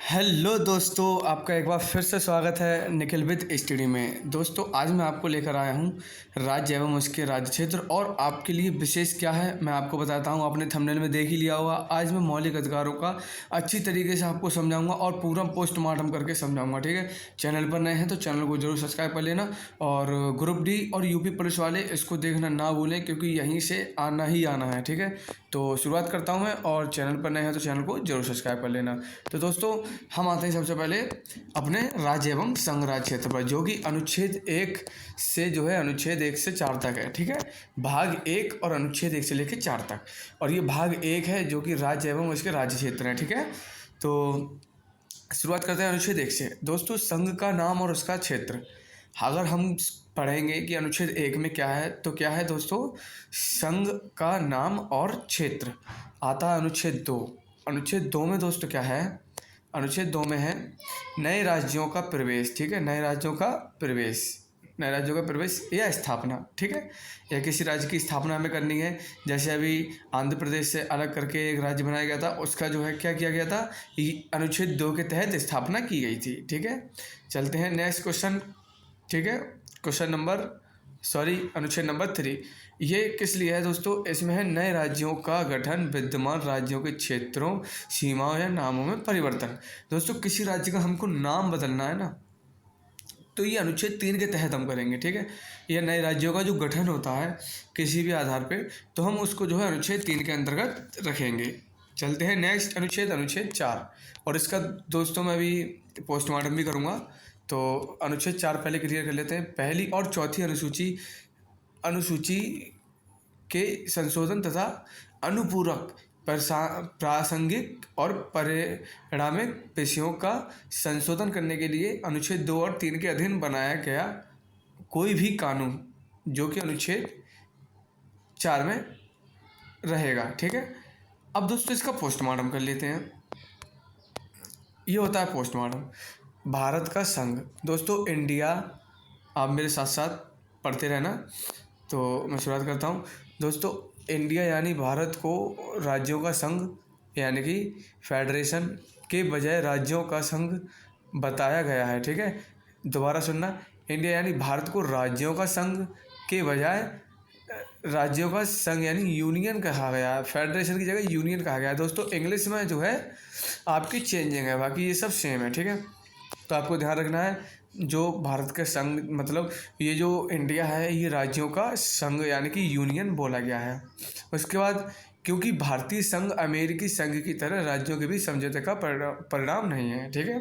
Hello दोस्तों, आपका एक बार फिर से स्वागत है निखिल विद स्टडी में। दोस्तों, आज मैं आपको लेकर आया हूँ राज्य एवं उसके राज्य क्षेत्र, और आपके लिए विशेष क्या है मैं आपको बताता हूँ। आपने थंबनेल में देख ही लिया होगा। आज मैं मौलिक अधिकारों का अच्छी तरीके से आपको समझाऊंगा और पूरा पोस्टमार्टम करके समझाऊंगा, ठीक है। चैनल पर नए हैं तो चैनल को जरूर सब्सक्राइब कर लेना, और ग्रुप डी और यूपी पुलिस वाले इसको देखना ना भूलें, क्योंकि यहीं से आना ही आना है, ठीक है। तो शुरुआत करता हूँ मैं, और चैनल पर नए हैं तो चैनल को जरूर सब्सक्राइब कर लेना। तो दोस्तों, हम आते हैं सबसे पहले अपने राज्य एवं संघ राज्य क्षेत्र पर, जो कि अनुच्छेद 1 से जो है अनुच्छेद 1 से 4 तक है, ठीक है। भाग 1 और अनुच्छेद 1 से लेकर 4 तक, और ये भाग 1 है जो कि राज्य एवं उसके राज्य क्षेत्र है, ठीक है। तो शुरुआत करते हैं अनुच्छेद 1 से। दोस्तों, संघ का नाम और उसका क्षेत्र। अगर हम पढ़ेंगे कि अनुच्छेद 1 में क्या है, तो क्या है दोस्तों, संघ का नाम और क्षेत्र। आता है अनुच्छेद 2। अनुच्छेद 2 में दोस्तों क्या है, अनुच्छेद 2 में है नए राज्यों का प्रवेश, ठीक है। नए राज्यों का प्रवेश, नए राज्यों का प्रवेश या स्थापना, ठीक है। या किसी राज्य की स्थापना हमें करनी है, जैसे अभी आंध्र प्रदेश से अलग करके एक राज्य बनाया गया था, उसका जो है क्या किया गया था, अनुच्छेद 2 के तहत स्थापना की गई थी, ठीक है। चलते हैं नेक्स्ट क्वेश्चन, ठीक है। अनुच्छेद नंबर 3। ये किस लिए है दोस्तों, इसमें है नए राज्यों का गठन, विद्यमान राज्यों के क्षेत्रों, सीमाओं या नामों में परिवर्तन। दोस्तों, किसी राज्य का हमको नाम बदलना है ना, तो ये अनुच्छेद 3 के तहत हम करेंगे, ठीक है। यह नए राज्यों का जो गठन होता है किसी भी आधार पे, तो हम उसको जो है अनुच्छेद 3 के अंतर्गत रखेंगे। चलते हैं नेक्स्ट अनुच्छेद 4, और इसका दोस्तों मैं अभी पोस्टमार्टम भी करूँगा। तो अनुच्छेद 4 पहले क्लियर कर लेते हैं। पहली और चौथी अनुसूची के संशोधन तथा अनुपूरक प्रासंगिक और परिणामिक विषयों का संशोधन करने के लिए अनुच्छेद 2 और 3 के अधीन बनाया गया कोई भी कानून जो कि अनुच्छेद 4 में रहेगा, ठीक है। अब दोस्तों, इसका पोस्टमार्टम कर लेते हैं। ये होता है पोस्टमार्टम। भारत का संघ, दोस्तों इंडिया, आप मेरे साथ साथ पढ़ते रहना। तो मैं शुरुआत करता हूँ। दोस्तों, इंडिया यानी भारत को राज्यों का संघ यानी कि फेडरेशन के बजाय राज्यों का संघ बताया गया है, ठीक है। दोबारा सुनना, इंडिया यानी भारत को राज्यों का संघ के बजाय राज्यों का संघ यानी यूनियन कहा गया है। फेडरेशन की जगह यूनियन कहा गया है। दोस्तों, इंग्लिश में जो है आपकी चेंजिंग है, बाकी ये सब सेम है, ठीक है। तो आपको ध्यान रखना है, जो भारत के संघ मतलब ये जो इंडिया है ये राज्यों का संघ यानी कि यूनियन बोला गया है। उसके बाद, क्योंकि भारतीय संघ अमेरिकी संघ की तरह राज्यों के बीच समझौते का परिणाम नहीं है, ठीक है।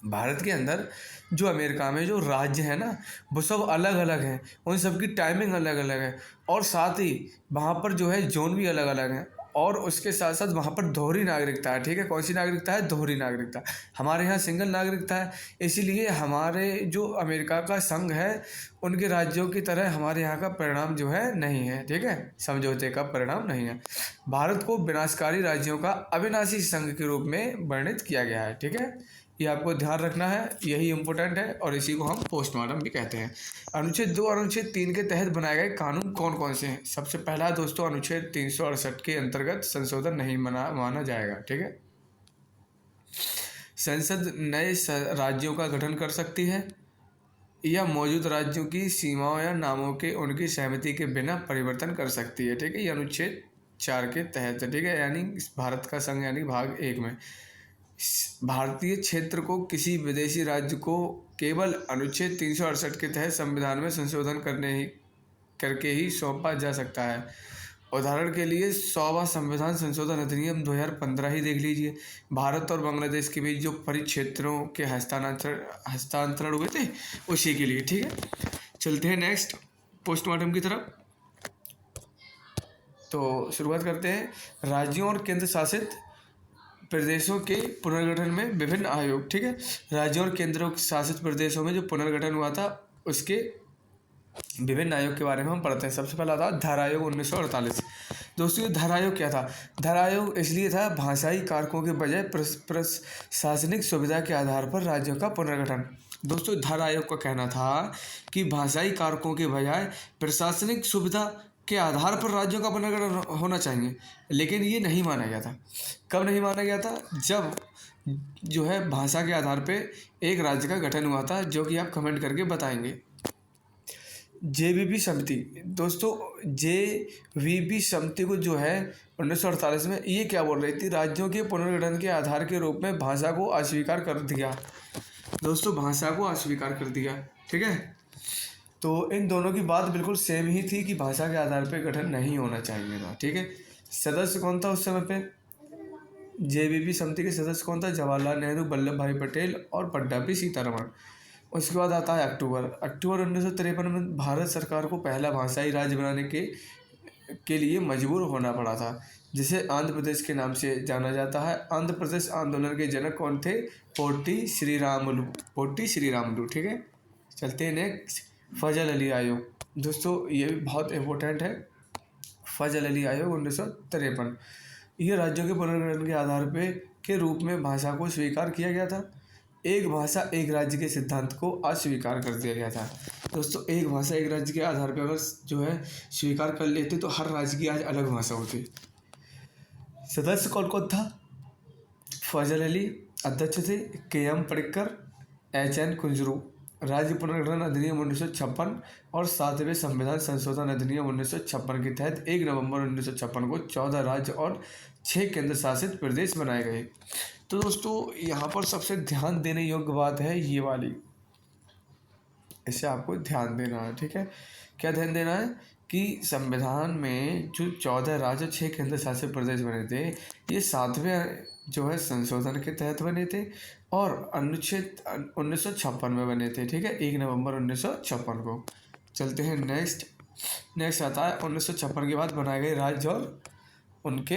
भारत के अंदर जो अमेरिका में जो राज्य है ना, वो सब अलग अलग हैं, उन सब की टाइमिंग अलग अलग है, और साथ ही वहाँ पर जो है जोन भी अलग अलग हैं, और उसके साथ साथ वहाँ पर दोहरी नागरिकता है, ठीक है। कौन सी नागरिकता है, दोहरी नागरिकता। हमारे यहाँ सिंगल नागरिकता है, इसीलिए हमारे जो अमेरिका का संघ है उनके राज्यों की तरह हमारे यहाँ का परिणाम जो है नहीं है, ठीक है। समझौते का परिणाम नहीं है। भारत को विनाशकारी राज्यों का अविनाशी संघ के रूप में वर्णित किया गया है, ठीक है। ये आपको ध्यान रखना है, यही इम्पोर्टेंट है, और इसी को हम पोस्टमार्टम भी कहते हैं। अनुच्छेद 2 और अनुच्छेद 3 के तहत बनाए गए कानून कौन कौन से हैं। सबसे पहला दोस्तों, अनुच्छेद 368 के अंतर्गत संशोधन नहीं माना जाएगा, ठीक है। संसद नए राज्यों का गठन कर सकती है या मौजूद राज्यों की सीमाओं या नामों के उनकी सहमति के बिना परिवर्तन कर सकती है, ठीक है। ये अनुच्छेद 4 के तहत है, ठीक है। यानी भारत का संघ यानी भाग 1 में भारतीय क्षेत्र को किसी विदेशी राज्य को केवल अनुच्छेद 368 के तहत संविधान में संशोधन करके ही सौंपा जा सकता है। उदाहरण के लिए 100वां संविधान संशोधन अधिनियम 2015 ही देख लीजिए। भारत और बांग्लादेश के बीच जो परिक्षेत्रों के हस्तांतरण हुए थे उसी के लिए, ठीक है। चलते हैं नेक्स्ट पोस्टमार्टम की तरफ। तो शुरुआत करते हैं राज्यों और केंद्र शासित प्रदेशों के पुनर्गठन में विभिन्न आयोग, ठीक है। राज्यों और केंद्र शासित प्रदेशों में जो पुनर्गठन हुआ था उसके विभिन्न आयोग के बारे में हम पढ़ते हैं। सबसे पहला था धारा आयोग 1948। दोस्तों, ये धारा आयोग क्या था, धारा आयोग इसलिए था भाषाई कारकों के बजाय प्रशासनिक सुविधा के आधार पर राज्यों का पुनर्गठन। दोस्तों, धारा आयोग का कहना था कि भाषाई कारकों के बजाय प्रशासनिक सुविधा के आधार पर राज्यों का पुनर्गठन होना चाहिए, लेकिन ये नहीं माना गया था। कब नहीं माना गया था? जब जो है भाषा के आधार पे एक राज्य का गठन हुआ था, जो कि आप कमेंट करके बताएंगे। जेबीबी समिति दोस्तों, जेबीबी समिति को जो है 1948 में ये क्या बोल रही थी? राज्यों के पुनर्गठन के आधार के रूप में भाषा को अस्वीकार कर दिया। दोस्तों भाषा को अस्वीकार कर दिया, ठीक है। तो इन दोनों की बात बिल्कुल सेम ही थी कि भाषा के आधार पर गठन नहीं होना चाहिए था, ठीक है। सदस्य कौन था उस समय पे? जेबीबी समिति के सदस्य कौन था? जवाहरलाल नेहरू, वल्लभ भाई पटेल और पट्टाभी सीतारमण। उसके बाद आता है अक्टूबर 1953 में भारत सरकार को पहला भाषाई राज्य बनाने के लिए मजबूर होना पड़ा था, जिसे आंध्र प्रदेश के नाम से जाना जाता है। आंध्र प्रदेश आंदोलन के जनक कौन थे? पोट्टी श्रीरामुलु, ठीक है। चलते हैं नेक्स्ट, फजल अली आयोग। दोस्तों ये भी बहुत इम्पोर्टेंट है। फजल अली आयोग 1953, ये राज्यों के पुनर्गठन के आधार पे के रूप में भाषा को स्वीकार किया गया था। एक भाषा एक राज्य के सिद्धांत को अस्वीकार कर दिया गया था। दोस्तों एक भाषा एक राज्य के आधार पर अगर जो है स्वीकार कर लेते तो हर राज्य की आज अलग भाषा होती। सदस्य कौन कौन था? फजल अली अध्यक्ष थे, के.एम. पडिक्कर, एच.एन. कुंजरू। राज्य पुनर्गठन अधिनियम 1956 और 7वें संविधान संशोधन अधिनियम 1956 के तहत 1 नवंबर 1956 को 14 राज्य और 6 केंद्र शासित प्रदेश बनाए गए। तो दोस्तों यहाँ पर सबसे ध्यान देने योग्य बात है ये वाली, इसे आपको ध्यान देना है, ठीक है। क्या ध्यान देना है? कि संविधान में जो 14 राज्य 6 केंद्र शासित प्रदेश बने थे, ये 7वें जो है संशोधन के तहत बने थे और अनुच्छेद 1956 में बने थे, ठीक है, 1 नवंबर 1956 को। चलते हैं नेक्स्ट आता है 1956 के बाद बनाए गए राज्य और उनके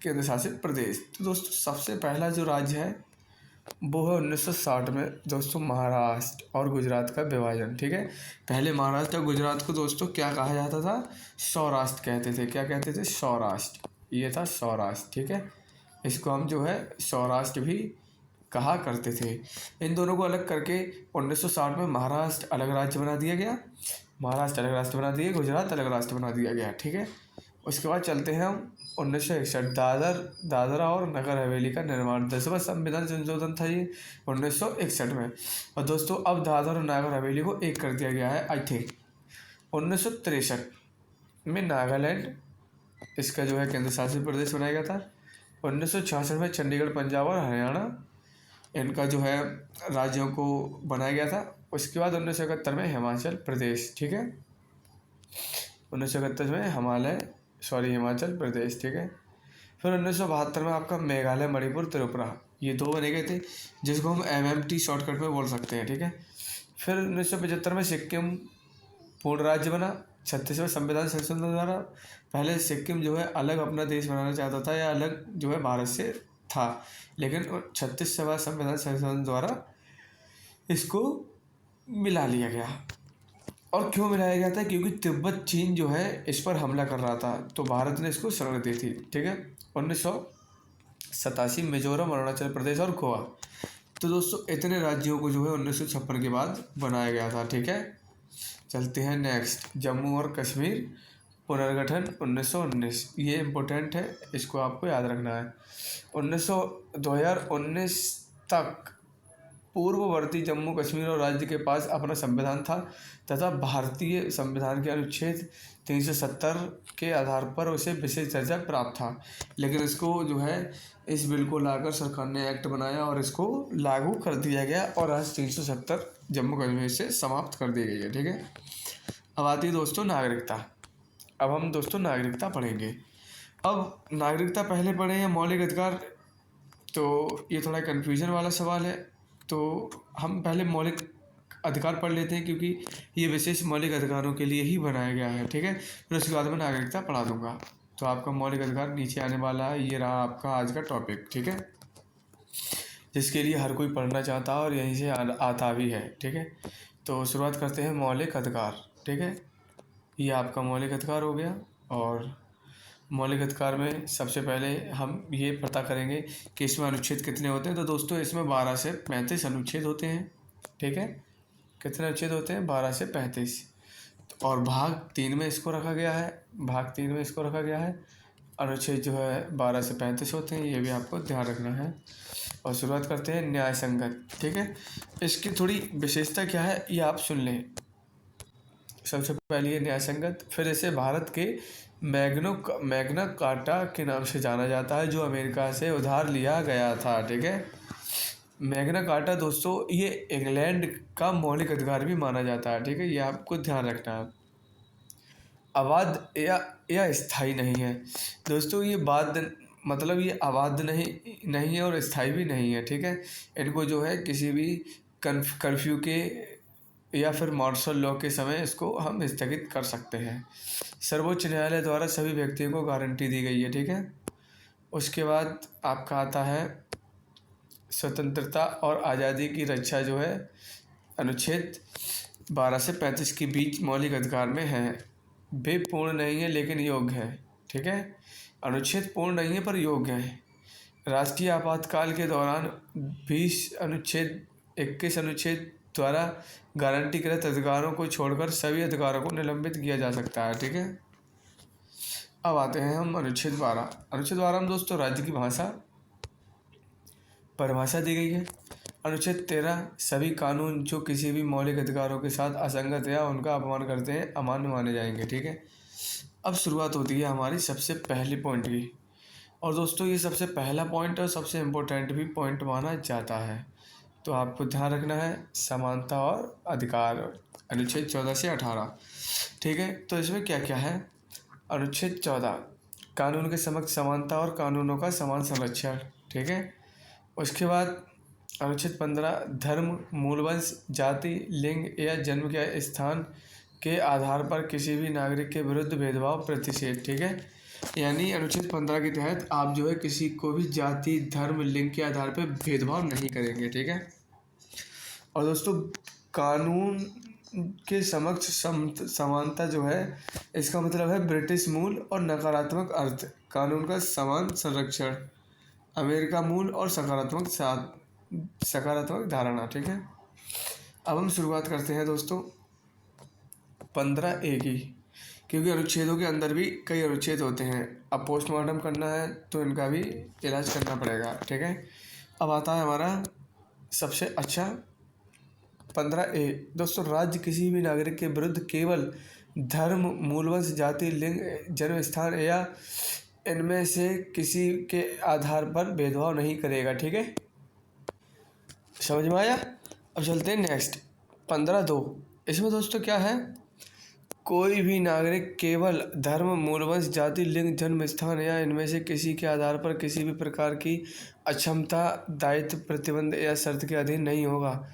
केंद्र शासित प्रदेश। तो दोस्तों सबसे पहला जो राज्य है वो है 1960 में दोस्तों महाराष्ट्र और गुजरात का विभाजन, ठीक है। पहले महाराष्ट्र और गुजरात को दोस्तों क्या कहा जाता था? सौराष्ट्र कहते थे। क्या कहते थे? सौराष्ट्र, ये था सौराष्ट्र, ठीक है। इसको हम जो है सौराष्ट्र भी कहा करते थे। इन दोनों को अलग करके 1960 में महाराष्ट्र अलग राज्य बना दिया गया, गुजरात अलग राष्ट्र बना दिया गया, ठीक है। उसके बाद चलते हैं हम 1961, दादरा और नगर हवेली का निर्माण, 10वां संविधान संशोधन था ये 1961 में। और दोस्तों अब दादरा और नगर हवेली को एक कर दिया गया है आई थिंक 1963 में। नागालैंड इसका जो है केंद्र शासित प्रदेश बनाया गया था। 1966 में चंडीगढ़, पंजाब और हरियाणा इनका जो है राज्यों को बनाया गया था। उसके बाद 1971 में हिमाचल प्रदेश, ठीक है, 1971 में हिमाचल प्रदेश, ठीक है। फिर 1972 में आपका मेघालय, मणिपुर, त्रिपुरा, ये 2 बने गए थे, जिसको हम MMT शॉर्टकट में बोल सकते हैं, ठीक है। फिर 1975 में सिक्किम पूर्ण राज्य बना 36वें संविधान संशोधन द्वारा। पहले सिक्किम जो है अलग अपना देश बनाना चाहता था या अलग जो है भारत से था, लेकिन 36वां संविधान संशोधन द्वारा इसको मिला लिया गया। और क्यों मिलाया गया था? क्योंकि तिब्बत चीन जो है इस पर हमला कर रहा था, तो भारत ने इसको शरण दी थी, ठीक है। 1987 मिजोरम, अरुणाचल प्रदेश और गोवा। तो दोस्तों इतने राज्यों को जो है 1956 के बाद बनाया गया था, ठीक है। चलते हैं नेक्स्ट, जम्मू और कश्मीर पुनर्गठन 1919, ये इम्पोर्टेंट है, इसको आपको याद रखना है। 2019 तक पूर्ववर्ती जम्मू कश्मीर और राज्य के पास अपना संविधान था तथा भारतीय संविधान के अनुच्छेद 370 के आधार पर उसे विशेष दर्जा प्राप्त था। लेकिन इसको जो है इस बिल को लाकर सरकार ने एक्ट बनाया और इसको लागू कर दिया गया और आज 370 जम्मू कश्मीर से समाप्त कर दी गई है, ठीक है। अब आती है दोस्तों नागरिकता। अब हम दोस्तों नागरिकता पढ़ेंगे। अब नागरिकता पहले पढ़े हैं मौलिक अधिकार, तो ये थोड़ा कन्फ्यूजन वाला सवाल है, तो हम पहले मौलिक अधिकार पढ़ लेते हैं क्योंकि ये विशेष मौलिक अधिकारों के लिए ही बनाया गया है, ठीक है। फिर उसके बाद मैं नागरिकता पढ़ा दूंगा। तो आपका मौलिक अधिकार नीचे आने वाला है, ये रहा आपका आज का टॉपिक, ठीक है, जिसके लिए हर कोई पढ़ना चाहता है और यहीं से आता भी है, ठीक है। तो शुरुआत करते हैं मौलिक अधिकार, ठीक है। ये आपका मौलिक अधिकार हो गया और मौलिक अधिकार में सबसे पहले हम ये पता करेंगे कि इसमें अनुच्छेद कितने होते हैं। तो दोस्तों इसमें 12 से 35 अनुच्छेद होते हैं, ठीक है। कितने अनुच्छेद होते हैं? 12 से 35। और भाग 3 में इसको रखा गया है, भाग 3 में इसको रखा गया है। अनुच्छेद जो है 12 से 35 होते हैं, ये भी आपको ध्यान रखना है। और शुरुआत करते हैं न्याय संगत। ठीक है, इसकी थोड़ी विशेषता क्या है ये आप सुन लें। सबसे पहले ये न्याय संगत, फिर इसे भारत के मैग्ना कार्टा के नाम से जाना जाता है, जो अमेरिका से उधार लिया गया था। ठीक है, मैग्ना कार्टा दोस्तों ये इंग्लैंड का मौलिक अधिकार भी माना जाता है। ठीक है, ये आपको ध्यान रखना है। अबाध या स्थायी नहीं है दोस्तों, ये मतलब ये अबाध नहीं है और स्थायी भी नहीं है। ठीक है, इनको जो है किसी भी कर्फ्यू के या फिर मार्शल लॉ के समय इसको हम स्थगित कर सकते हैं। सर्वोच्च न्यायालय द्वारा सभी व्यक्तियों को गारंटी दी गई है। ठीक है, उसके बाद आपका आता है स्वतंत्रता और आज़ादी की रक्षा, जो है अनुच्छेद 12 से 35 के बीच मौलिक अधिकार में है। वे पूर्ण नहीं है लेकिन योग्य है। ठीक है, अनुच्छेद पूर्ण नहीं है पर योग्य है। राष्ट्रीय आपातकाल के दौरान 21 अनुच्छेद द्वारा गारंटीकृत अधिकारों को छोड़कर सभी अधिकारों को निलंबित किया जा सकता है। ठीक है, अब आते हैं हम अनुच्छेद 12। अनुच्छेद 12 में दोस्तों राज्य की भाषा परिभाषा दी गई है। अनुच्छेद 13 सभी कानून जो किसी भी मौलिक अधिकारों के साथ असंगत या उनका अपमान करते हैं अमान्य माने जाएंगे। ठीक है, अब शुरुआत होती है हमारी सबसे पहले पॉइंट की। और दोस्तों ये सबसे पहला पॉइंट और सबसे इम्पोर्टेंट भी पॉइंट माना जाता है, तो आपको ध्यान रखना है समानता और अधिकार, अनुच्छेद 14 से 18। ठीक है, तो इसमें क्या क्या है। अनुच्छेद 14 कानून के समक्ष समानता और कानूनों का समान संरक्षण। ठीक है, उसके बाद अनुच्छेद 15 धर्म, मूलवंश, जाति, लिंग या जन्म के स्थान के आधार पर किसी भी नागरिक के विरुद्ध भेदभाव प्रतिषेध। ठीक है, यानी अनुच्छेद 15 के तहत आप जो है किसी को भी जाति, धर्म, लिंग के आधार पर भेदभाव नहीं करेंगे। ठीक है, और दोस्तों कानून के समक्ष समानता जो है इसका मतलब है ब्रिटिश मूल और नकारात्मक अर्थ, कानून का समान संरक्षण, अमेरिका मूल और सकारात्मक धारणा। ठीक है, अब हम शुरुआत करते हैं दोस्तों 15A की, क्योंकि अनुच्छेदों के अंदर भी कई अनुच्छेद होते हैं। अब पोस्टमार्टम करना है तो इनका भी इलाज करना पड़ेगा। ठीक है, अब आता है हमारा सबसे अच्छा 15A। दोस्तों राज्य किसी भी नागरिक के विरुद्ध केवल धर्म, मूलवंश, जाति, लिंग, जन्म स्थान या इनमें से किसी के आधार पर भेदभाव नहीं करेगा। ठीक है, समझ में आया। अब चलते हैं नेक्स्ट 15(2). इसमें दोस्तों क्या है, कोई भी नागरिक केवल धर्म, मूलवंश, जाति, लिंग, जन्म स्थान या इनमें से किसी के आधार पर किसी भी प्रकार की अक्षमता, दायित्व, प्रतिबंध या शर्त के अधीन नहीं होगा।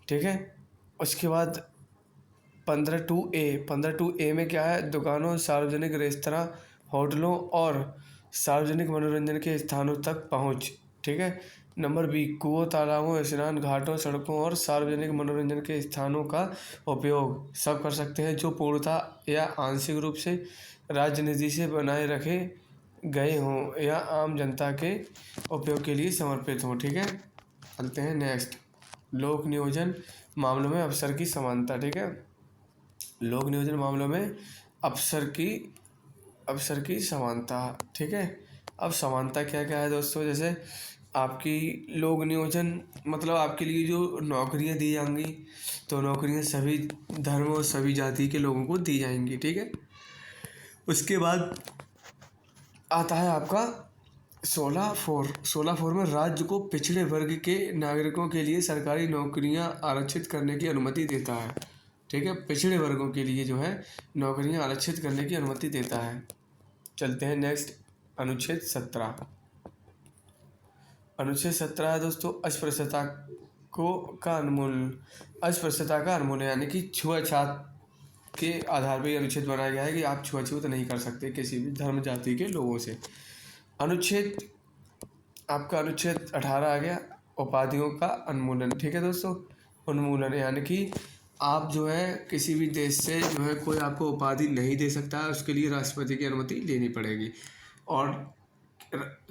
ठीक है, उसके बाद 15(2)A में क्या है, दुकानों, सार्वजनिक रेस्तरां, होटलों और सार्वजनिक मनोरंजन के स्थानों तक पहुंच। ठीक है, नंबर बी कुओं, तालाबों, स्नान घाटों, सड़कों और सार्वजनिक मनोरंजन के स्थानों का उपयोग सब कर सकते हैं जो पूर्णतः या आंशिक रूप से राज्य निधि से बनाए रखे गए हों या आम जनता के उपयोग के लिए समर्पित हों। ठीक है, चलते हैं नेक्स्ट लोक नियोजन मामलों में अफसर की समानता। ठीक है, लोक नियोजन मामलों में अफसर की समानता। ठीक है, अब समानता क्या क्या है दोस्तों, जैसे आपकी लोक नियोजन मतलब आपके लिए जो नौकरियां दी जाएंगी तो नौकरियां सभी धर्म और सभी जाति के लोगों को दी जाएंगी। ठीक है, उसके बाद आता है आपका 16(4) में राज्य को पिछड़े वर्ग के नागरिकों के लिए सरकारी नौकरियां आरक्षित करने की अनुमति देता है। ठीक है, पिछड़े वर्गों के लिए जो है नौकरियां आरक्षित करने की अनुमति देता है। चलते हैं नेक्स्ट अनुच्छेद 17। अनुच्छेद 17 है दोस्तों अस्पृश्यता का उन्मूलन, यानी कि छुआछूत के आधार पर अनुच्छेद बनाया गया है कि आप छुआछूत नहीं कर सकते किसी भी धर्म जाति के लोगों से। अनुच्छेद 18 आ गया उपाधियों का उन्मूलन। ठीक है दोस्तों, उन्मूलन यानी कि आप जो है किसी भी देश से जो है कोई आपको उपाधि नहीं दे सकता है, उसके लिए राष्ट्रपति की अनुमति लेनी पड़ेगी। और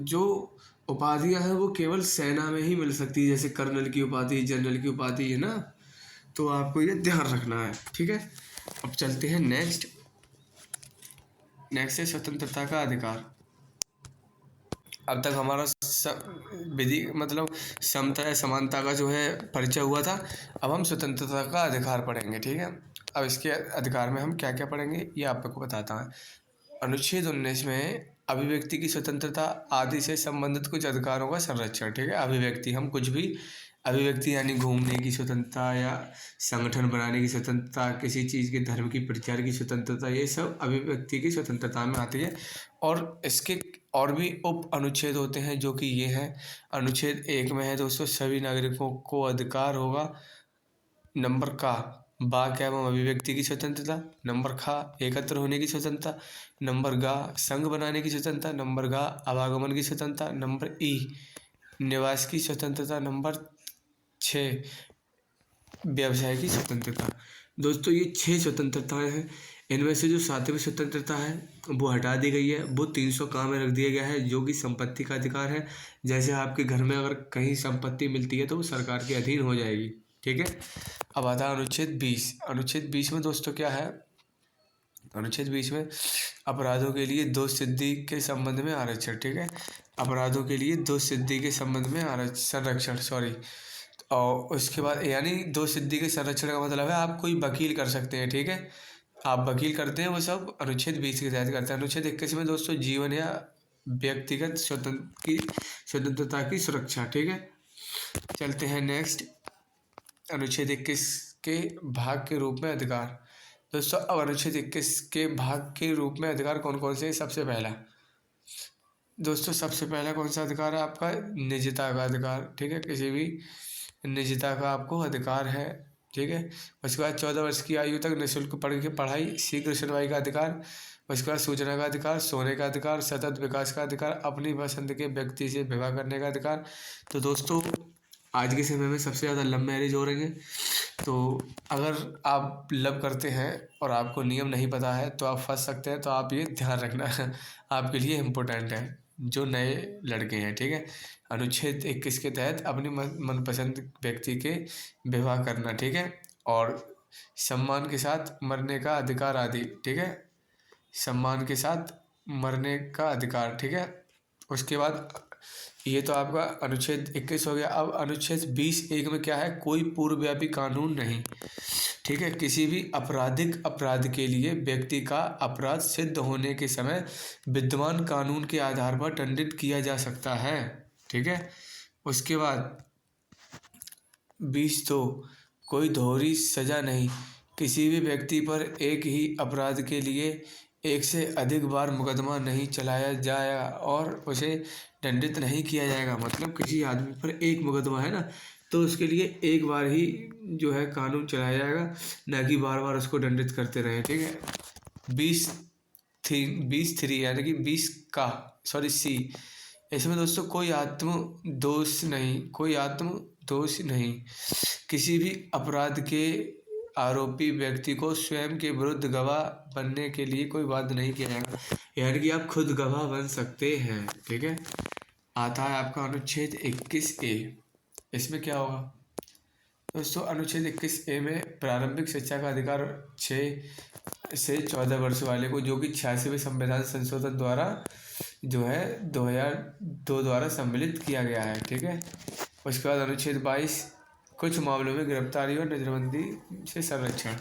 जो उपाधियां हैं वो केवल सेना में ही मिल सकती है, जैसे कर्नल की उपाधि, जनरल की उपाधि है ना, तो आपको ये ध्यान रखना है। ठीक है, अब चलते हैं नेक्स्ट है स्वतंत्रता का अधिकार। अब तक हमारा विधि मतलब समता या समानता का जो है परिचय हुआ था। अब हम स्वतंत्रता का अधिकार पढ़ेंगे, ठीक है। अब इसके अधिकार में हम क्या क्या पढ़ेंगे ये आप लोग को बताता हूँ। अनुच्छेद 19 में अभिव्यक्ति की स्वतंत्रता आदि से संबंधित कुछ अधिकारों का संरक्षण, ठीक है। अभिव्यक्ति, हम कुछ भी अभिव्यक्ति यानी घूमने की स्वतंत्रता या संगठन बनाने की स्वतंत्रता, किसी चीज़ के धर्म की प्रचार की स्वतंत्रता, ये सब अभिव्यक्ति की स्वतंत्रता में आती है। और इसके और भी उप अनुच्छेद होते हैं जो कि ये हैं। अनुच्छेद 1 में है दोस्तों, सभी नागरिकों को अधिकार होगा। नंबर का वाक एवं अभिव्यक्ति की स्वतंत्रता। नंबर खा एकत्र होने की स्वतंत्रता। नंबर गा संघ बनाने की स्वतंत्रता। नंबर गा आवागमन की स्वतंत्रता। नंबर ई निवास की स्वतंत्रता। नंबर 6 व्यवसाय की स्वतंत्रता। दोस्तों ये 6 स्वतंत्रताएं हैं। इनमें से जो 7वीं स्वतंत्रता है वो हटा दी गई है, वो 300 का में रख दिया गया है, जो कि संपत्ति का अधिकार है। जैसे आपके घर में अगर कहीं संपत्ति मिलती है तो वो सरकार के अधीन हो जाएगी, ठीक है। अब आता है अनुच्छेद 20। अनुच्छेद 20 में दोस्तों क्या है, अनुच्छेद 20 में अपराधों के लिए दोष सिद्धि के संबंध में आरक्षण, ठीक है। अपराधों के लिए दोष सिद्धि के संबंध में संरक्षण, सॉरी। और उसके बाद यानी दोष सिद्धि के संरक्षण का मतलब है आप कोई वकील कर सकते हैं, ठीक है। आप वकील करते हैं, वो सब अनुच्छेद 20 के तहत करते हैं। अनुच्छेद 21 में दोस्तों जीवन या व्यक्तिगत स्वतंत्रता की सुरक्षा, ठीक है। चलते हैं नेक्स्ट, अनुच्छेद 21 के भाग के रूप में अधिकार। दोस्तों अब अनुच्छेद 21 के भाग के रूप में अधिकार कौन कौन से हैं? सबसे पहला दोस्तों, सबसे पहला कौन सा अधिकार है आपका? निजता का अधिकार, ठीक है। किसी भी निजता का आपको अधिकार है, ठीक है। उसके बाद 14 वर्ष की आयु तक निःशुल्क पढ़ाई, शीघ्र सुनवाई का अधिकार। उसके बाद सूचना का अधिकार, सोने का अधिकार, सतत विकास का अधिकार, अपनी पसंद के व्यक्ति से विवाह करने का अधिकार। तो दोस्तों आज के समय में सबसे ज़्यादा लव मैरिज हो रही है, तो अगर आप लव करते हैं और आपको नियम नहीं पता है तो आप फंस सकते हैं। तो आप ये ध्यान रखना आपके लिए इम्पोर्टेंट है, जो नए लड़के हैं, ठीक है। अनुच्छेद 21 के तहत अपनी मनपसंद व्यक्ति के विवाह करना, ठीक है। और सम्मान के साथ मरने का अधिकार आदि, ठीक है। सम्मान के साथ मरने का अधिकार, ठीक है। उसके बाद ये तो आपका अनुच्छेद 21 हो गया। अब अनुच्छेद 20(1) में क्या है? कोई पूर्वव्यापी कानून नहीं, ठीक है। किसी भी आपराधिक अपराध के लिए व्यक्ति का अपराध सिद्ध होने के समय विद्यमान कानून के आधार पर दंडित किया जा सकता है, ठीक है। उसके बाद 20(2) कोई दोहरी सजा नहीं। किसी भी व्यक्ति पर एक ही अपराध के लिए एक से अधिक बार मुकदमा नहीं चलाया जाएगा और उसे दंडित नहीं किया जाएगा। मतलब किसी आदमी पर एक मुकदमा है ना, तो उसके लिए एक बार ही जो है कानून चलाया जाएगा, ना कि बार बार उसको दंडित करते रहे, ठीक है। 20(3) यानी कि 20 का सॉरी सी, इसमें दोस्तों कोई आत्मदोष नहीं। किसी भी अपराध के आरोपी व्यक्ति को स्वयं के विरुद्ध गवाह बनने के लिए कोई बाध्य नहीं किया जाएगा, यानी कि आप खुद गवाह बन सकते हैं, ठीक है। आता है आपका अनुच्छेद 21(a). इसमें क्या होगा दोस्तों? अनुच्छेद 21(a) में प्रारंभिक शिक्षा का अधिकार 6 से 14 वर्ष वाले को, जो कि 86वें संविधान संशोधन द्वारा जो है 2002 द्वारा सम्मिलित किया गया है, ठीक है। उसके बाद अनुच्छेद 22 कुछ मामलों में गिरफ्तारी और नज़रबंदी से संरक्षण।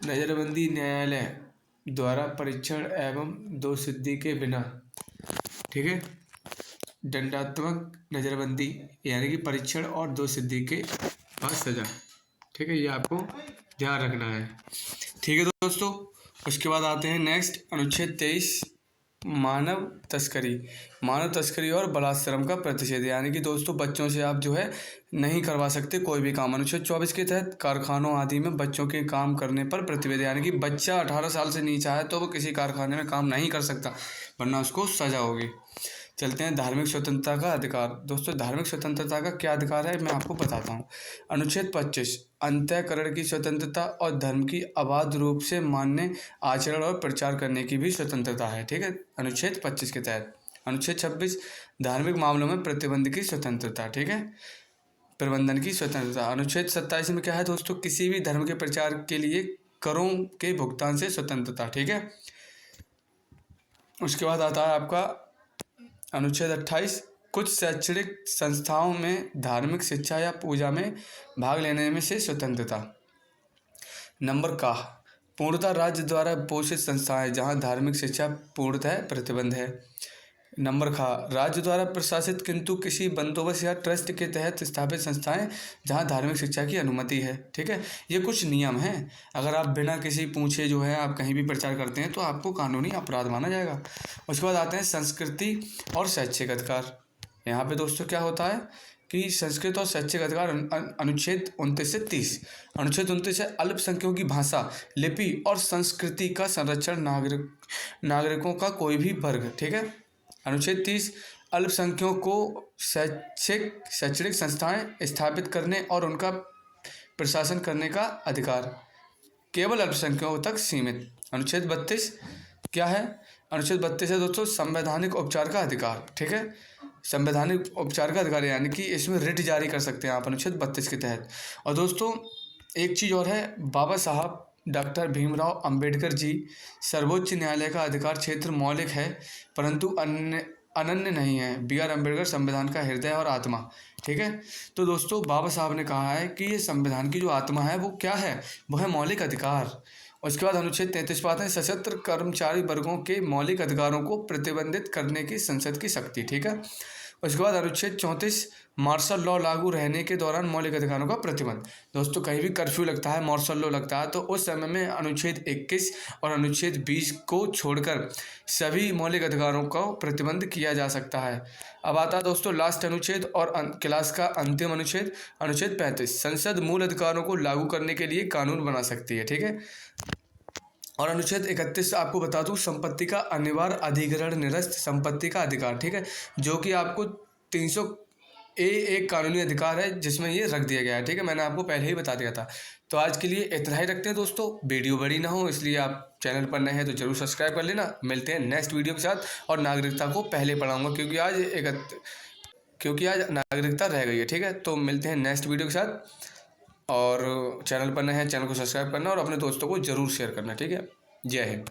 नज़रबंदी न्यायालय द्वारा परीक्षण एवं दोष सिद्धि के बिना, ठीक है। दंडात्मक नज़रबंदी यानी कि परीक्षण और दोष सिद्धि के बाद सजा, ठीक है। ये आपको ध्यान रखना है, ठीक है दोस्तों। उसके बाद आते हैं नेक्स्ट अनुच्छेद 23 मानव तस्करी और बलात्श्रम का प्रतिषेध, यानी कि दोस्तों बच्चों से आप जो है नहीं करवा सकते कोई भी काम। अनुच्छेद 24 के तहत कारखानों आदि में बच्चों के काम करने पर प्रतिबंध, यानी कि बच्चा 18 साल से नीचा है तो वो किसी कारखाने में काम नहीं कर सकता, वरना उसको सजा होगी। चलते हैं धार्मिक स्वतंत्रता का अधिकार। दोस्तों धार्मिक स्वतंत्रता का क्या अधिकार है मैं आपको बताता हूँ। अनुच्छेद 25 अंतःकरण की स्वतंत्रता और धर्म की अबाध रूप से मान्य आचरण और प्रचार करने की भी स्वतंत्रता है, ठीक है। अनुच्छेद 25 के तहत। अनुच्छेद 26 धार्मिक मामलों में प्रतिबंध की स्वतंत्रता, ठीक है, प्रबंधन की स्वतंत्रता। अनुच्छेद 27 में क्या है दोस्तों? किसी भी धर्म के प्रचार के लिए करों के भुगतान से स्वतंत्रता। ठीक है, उसके बाद आता है आपका अनुच्छेद 28, कुछ शैक्षणिक संस्थाओं में धार्मिक शिक्षा या पूजा में भाग लेने में से स्वतंत्रता। नंबर का, पूर्णतः राज्य द्वारा पोषित संस्थाएं जहां धार्मिक शिक्षा पूर्णतः प्रतिबंध है। नंबर खा, राज्य द्वारा प्रशासित किंतु किसी बंदोबस्त या ट्रस्ट के तहत स्थापित संस्थाएं जहां धार्मिक शिक्षा की अनुमति है। ठीक है, ये कुछ नियम हैं। अगर आप बिना किसी पूछे जो है आप कहीं भी प्रचार करते हैं तो आपको कानूनी अपराध माना जाएगा। उसके बाद आते हैं संस्कृति और शैक्षिक अधिकार। यहाँ पे दोस्तों क्या होता है कि संस्कृत और शैक्षिक अधिकार अनुच्छेद 29 से 30। अनुच्छेद 29 है अल्पसंख्यकों की भाषा, लिपि और संस्कृति का संरक्षण नागरिकों का कोई भी वर्ग। ठीक है, अनुच्छेद 30 अल्पसंख्यकों को शैक्षणिक संस्थाएं स्थापित करने और उनका प्रशासन करने का अधिकार, केवल अल्पसंख्यकों तक सीमित। अनुच्छेद 32 क्या है? अनुच्छेद 32 है दोस्तों संवैधानिक उपचार का अधिकार। ठीक है, संवैधानिक उपचार का अधिकार यानी कि इसमें रिट जारी कर सकते हैं आप अनुच्छेद 32 के तहत। और दोस्तों एक चीज़ और है, बाबा साहब डॉक्टर भीमराव अंबेडकर जी, सर्वोच्च न्यायालय का अधिकार क्षेत्र मौलिक है परंतु अनन्य नहीं है। बी आर अम्बेडकर संविधान का हृदय और आत्मा। ठीक है, तो दोस्तों बाबा साहब ने कहा है कि ये संविधान की जो आत्मा है वो क्या है? वो है मौलिक अधिकार। उसके बाद अनुच्छेद 33 पाते हैं सशस्त्र कर्मचारी वर्गों के मौलिक अधिकारों को प्रतिबंधित करने की संसद की शक्ति। ठीक है, उसके बाद अनुच्छेद 34 मार्शल लॉ लागू रहने के दौरान मौलिक अधिकारों का प्रतिबंध। दोस्तों कहीं भी कर्फ्यू लगता है, मार्शल लॉ लगता है, तो उस समय में अनुच्छेद 21 और अनुच्छेद 20 को छोड़कर सभी मौलिक अधिकारों का प्रतिबंध किया जा सकता है। अब आता है दोस्तों लास्ट अनुच्छेद और क्लास का अंतिम अनुच्छेद, अनुच्छेद 35, संसद मूल अधिकारों को लागू करने के लिए कानून बना सकती है। ठीक है, और अनुच्छेद 31 आपको बता दूं संपत्ति का अनिवार्य अधिग्रहण निरस्त संपत्ति का अधिकार। ठीक है, जो कि आपको 300A एक कानूनी अधिकार है जिसमें ये रख दिया गया है। ठीक है, मैंने आपको पहले ही बता दिया था। तो आज के लिए इतना ही रखते हैं दोस्तों, वीडियो बड़ी ना हो इसलिए आप चैनल पर नए हैं तो जरूर सब्सक्राइब कर लेना। मिलते हैं नेक्स्ट वीडियो के साथ। और नागरिकता को पहले पढ़ाऊँगा क्योंकि आज नागरिकता रह गई है। ठीक है, तो मिलते हैं नेक्स्ट वीडियो के साथ। और चैनल पर नए हैं, चैनल को सब्सक्राइब करना और अपने दोस्तों को ज़रूर शेयर करना। ठीक है, जय हिंद।